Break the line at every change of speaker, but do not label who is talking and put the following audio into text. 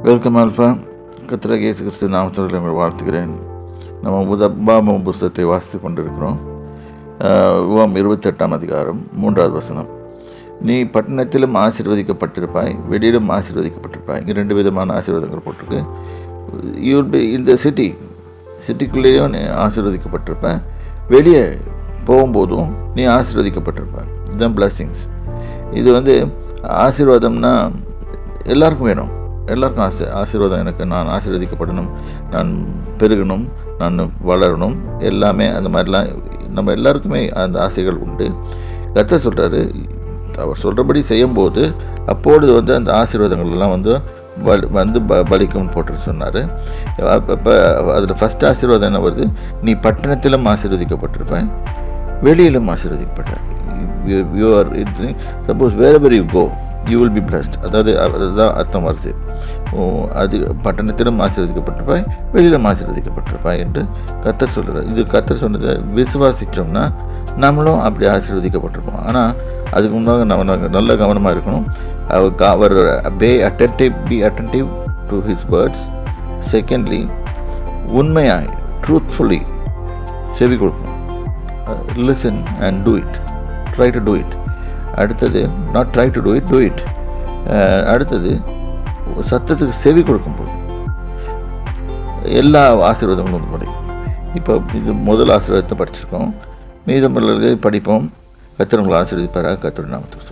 Welcome alpha. கர்த்தராகிய இயேசு கிறிஸ்து நாமத்தில் உங்களை வாழ்த்துகிறேன். நம்ம உபாகமம் புஸ்தகத்தை வாசித்து கொண்டிருக்கிறோம். உபாகமம் 28ஆம் அதிகாரம் 3வது வசனம். நீ பட்டணத்திலும் ஆசீர்வதிக்கப்பட்டிருப்பாய், வெளியிலும் ஆசீர்வதிக்கப்பட்டிருப்பாய். இங்கே 2 விதமான ஆசீர்வாதங்கள் போட்டிருக்கு. யூ வில் பி இந்த சிட்டிக்குள்ளேயும் நீ ஆசீர்வதிக்கப்பட்டிருப்பாய், வெளியே போகும்போதும் நீ ஆசீர்வதிக்கப்பட்டிருப்பாய். இதுதான் பிளஸ்ஸிங்ஸ். இது ஆசீர்வாதம்னா எல்லாருக்கும் வேணும். எல்லாருக்கும் ஆசீர்வாதம். எனக்கு நான் ஆசீர்வதிக்கப்படணும், நான் பெருகணும், நான் வளரணும், எல்லாமே அந்த மாதிரிலாம் நம்ம எல்லாருக்குமே அந்த ஆசைகள் உண்டு. கர்த்தர் சொல்கிறாரு, அவர் சொல்கிறபடி செய்யும்போது அப்பொழுது அந்த ஆசீர்வாதங்கள் எல்லாம் பலிக்கும்னு போட்டு சொன்னார். அப்போ அதில் ஃபஸ்ட் ஆசீர்வாதம் என்ன வருது? நீ பட்டணத்திலும் ஆசீர்வதிக்கப்பட்டிருப்பேன், வெளியிலும் ஆசீர்வதிக்கப்பட்ட. You are suppose wherever you go you will be blessed. அதுதான் அர்த்தம் வருது. அது பட்டணத்திலும் ஆசீர்வதிக்கப்பட்டிருப்பாய், வெளியிலும் ஆசீர்வதிக்கப்பட்டிருப்பாய் என்று கர்த்தர் சொல்கிறார். இது கர்த்தர் சொன்னதை விசுவாசித்தோம்னா நம்மளும் அப்படி ஆசீர்வதிக்கப்பட்டிருப்போம். ஆனால் அதுக்கு முன்னாக நம்ம நல்ல கவனமாக இருக்கணும். அவர் be attentive to his words. Secondly, உண்மையாய் ட்ரூத்ஃபுல்லி செவி கொடுக்கணும். Listen and do it. Try to do it. அடுத்தது, not try to do it. அடுத்தது, சத்தத்துக்கு செவி கொடுக்கும்போது எல்லா ஆசீர்வாதங்களும் கிடைக்கும். இப்போ இது முதல் ஆசீர்வாதத்தை படிச்சிருக்கோம். மீதமுள்ளதை படிப்போம். கர்த்தர் உங்களை ஆசீர்வதிப்பாராக. கர்த்தருடைய நாமத்துக்கு